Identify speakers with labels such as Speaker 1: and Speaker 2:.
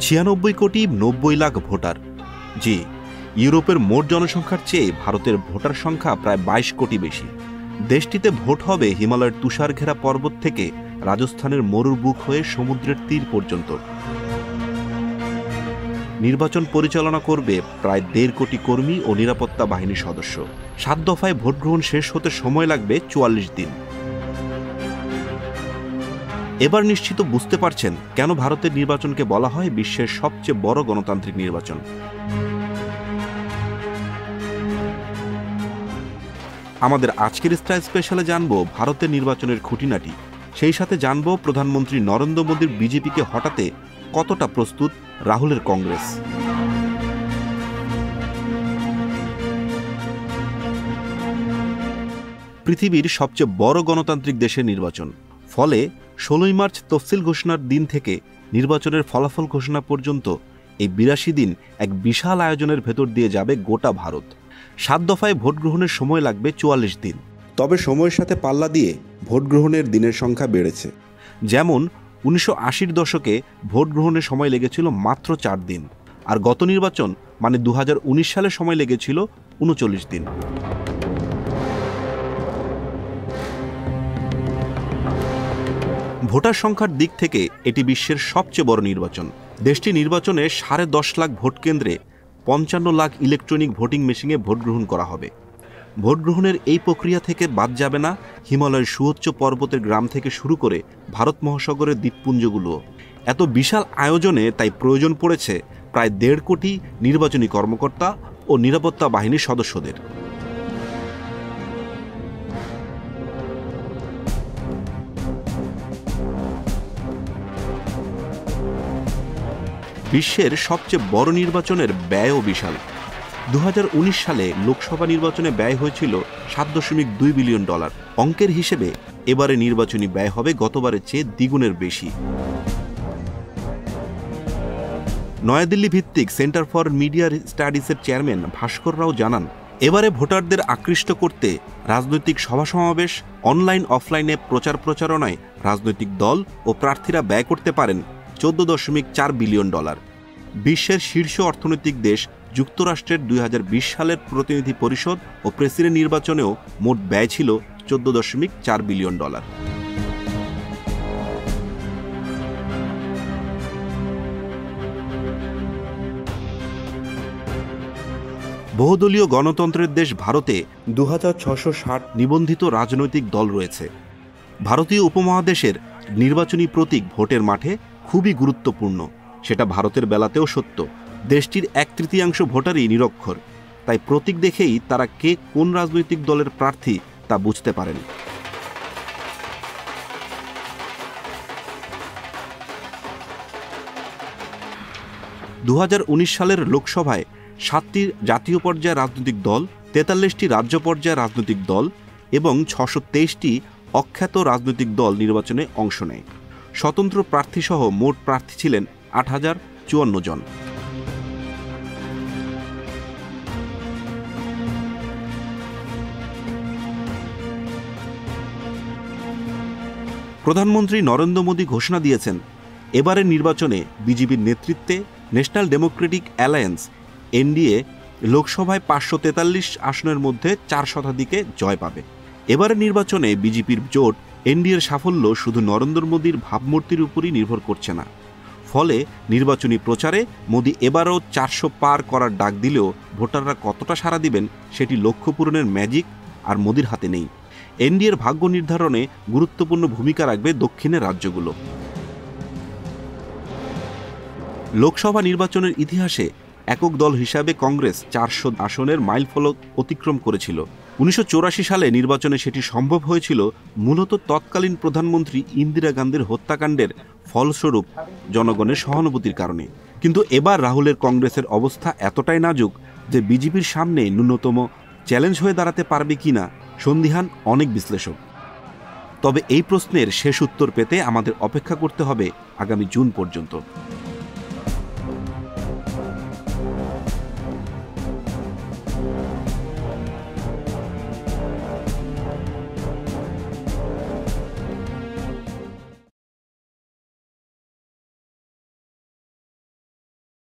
Speaker 1: ৯৬ কোটি ৯০ লাখ ভোটার। জি, ইউরোপের মোট জনসংখ্যার চেয়ে ভারতের ভোটার সংখ্যা প্রায় ২২ কোটি বেশি। দেশটিতে ভোট হবে হিমালয়ের তুষার ঘেরা পর্বত থেকে রাজস্থানের মরুর বুক হয়ে সমুদ্রের তীর পর্যন্ত। নির্বাচন পরিচালনা করবে প্রায় ১.৫ কোটি কর্মী ও নিরাপত্তা বাহিনীর সদস্য। ৭ দফায় ভোট গ্রহণ শেষ হতে সময় লাগবে ৪৪ দিন। এবার নিশ্চিত বুঝতে পারছেন কেন ভারতের নির্বাচনকে বলা হয় বিশ্বের সবচেয়ে বড় গণতান্ত্রিক নির্বাচন। আমাদের আজকের স্টাইল স্পেশালে জানব ভারতের নির্বাচনের খুঁটিনাটি। সেই সাথে জানব প্রধানমন্ত্রী নরেন্দ্র মোদীর বিজেপিকে হটাতে কতটা প্রস্তুত রাহুলের কংগ্রেস। পৃথিবীর সবচেয়ে বড় গণতান্ত্রিক দেশের নির্বাচন। ফলে ১৬ই মার্চ তফসিল ঘোষণার দিন থেকে নির্বাচনের ফলাফল ঘোষণা পর্যন্ত এই ৮২ দিন এক বিশাল আয়োজনের ভেতর দিয়ে যাবে গোটা ভারত। ৭ দফায় ভোট গ্রহণের সময় লাগবে ৪৪ দিন। তবে সময়ের সাথে পাল্লা দিয়ে ভোট গ্রহণের দিনের সংখ্যা বেড়েছে। যেমন ১৯৮০-র দশকে ভোট গ্রহণের সময় লেগেছিল মাত্র ৪ দিন, আর গত নির্বাচন মানে ২০১৯ সালে সময় লেগেছিল ৩৯ দিন। ভোটার সংখ্যার দিক থেকে এটি বিশ্বের সবচেয়ে বড় নির্বাচন। দেশটি নির্বাচনে ১০.৫ লাখ ভোট কেন্দ্রে ৫৫ লাখ ইলেকট্রনিক ভোটিং মেশিনে ভোট গ্রহণ করা হবে। ভোট গ্রহণের এই প্রক্রিয়া থেকে বাদ যাবে না হিমালয়ের সুউচ্চ পর্বতের গ্রাম থেকে শুরু করে ভারত মহাসাগরের দ্বীপপুঞ্জগুলো। এত বিশাল আয়োজনে তাই প্রয়োজন পড়েছে প্রায় ১.৫ কোটি নির্বাচনী কর্মকর্তা ও নিরাপত্তা বাহিনীর সদস্যদের। বিশ্বের সবচেয়ে বড় নির্বাচনের ব্যয়ও বিশাল। ২০১৯ সালে লোকসভা নির্বাচনে ব্যয় হয়েছিল $৭.২ বিলিয়ন। অঙ্কের হিসেবে এবারে নির্বাচনী ব্যয় হবে গতবারের চেয়ে দ্বিগুণের বেশি। নয়াদিল্লি ভিত্তিক সেন্টার ফর মিডিয়া স্টাডিজের চেয়ারম্যান ভাস্কর রাও জানান, এবারে ভোটারদের আকৃষ্ট করতে রাজনৈতিক সভা সমাবেশ, অনলাইন অফলাইনে প্রচারণায় রাজনৈতিক দল ও প্রার্থীরা ব্যয় করতে পারেন $১৪.৪ বিলিয়ন। বিশ্বের শীর্ষ অর্থনৈতিক দেশ যুক্তরাষ্ট্রের ২০২০ সালের প্রতিনিধি পরিষদ ও প্রেসিডেন্ট নির্বাচনেও মোট ব্যয় ছিল $১৪.৪ বিলিয়ন। বহুদলীয় গণতন্ত্রের দেশ ভারতে ২৬৬০ নিবন্ধিত রাজনৈতিক দল রয়েছে। ভারতীয় উপমহাদেশের নির্বাচনী প্রতীক ভোটের মাঠে খুবই গুরুত্বপূর্ণ। সেটা ভারতের বেলাতেও সত্য। দেশটির ১/৩ ভোটারই নিরক্ষর, তাই প্রতীক দেখেই তারা কে কোন রাজনৈতিক দলের প্রার্থী তা বুঝতে পারেন। $২০১৯ সালের লোকসভায় ৭টি জাতীয় পর্যায়ের রাজনৈতিক দল, ৪৩টি রাজ্য পর্যায়ের রাজনৈতিক দল এবং ৬২৩টি অখ্যাত রাজনৈতিক দল নির্বাচনে অংশ নেয়। স্বতন্ত্র প্রার্থীসহ মোট প্রার্থী ছিলেন ৮,০৫৪ জন। প্রধানমন্ত্রী নরেন্দ্র মোদী ঘোষণা দিয়েছেন, এবারের নির্বাচনে বিজেপির নেতৃত্বে ন্যাশনাল ডেমোক্রেটিক অ্যালায়েন্স এনডিএ লোকসভায় ৫৪৩ আসনের মধ্যে ৪ শতাধিকে জয় পাবে। এবারের নির্বাচনে বিজেপির জোট এনডিএর সাফল্য শুধু নরেন্দ্র মোদীর ভাবমূর্তির উপরই নির্ভর করছে না। ফলে নির্বাচনী প্রচারে মোদী এবারও ৪০০ পার করার ডাক দিলেও ভোটাররা কতটা সাড়া দিবেন সেটি লক্ষ্য পূরণের ম্যাজিক আর মোদীর হাতে নেই। এনডিএর ভাগ্য নির্ধারণে গুরুত্বপূর্ণ ভূমিকা রাখবে দক্ষিণের রাজ্যগুলো। লোকসভা নির্বাচনের ইতিহাসে একক দল হিসাবে কংগ্রেস ৪০০ আসনের মাইলফলক অতিক্রম করেছিল। ১৯৮৪ সালে নির্বাচনে সেটি সম্ভব হয়েছিল মূলত তৎকালীন প্রধানমন্ত্রী ইন্দিরা গান্ধীর হত্যাকাণ্ডের ফলস্বরূপ জনগণের সহানুভূতির কারণে। কিন্তু এবার রাহুলের কংগ্রেসের অবস্থা এতটাই নাজুক যে বিজেপির সামনে ন্যূনতম চ্যালেঞ্জ হয়ে দাঁড়াতে পারবে কিনা সন্দিহান অনেক বিশ্লেষক। তবে এই প্রশ্নের শেষ উত্তর পেতে আমাদের অপেক্ষা করতে হবে আগামী জুন পর্যন্ত।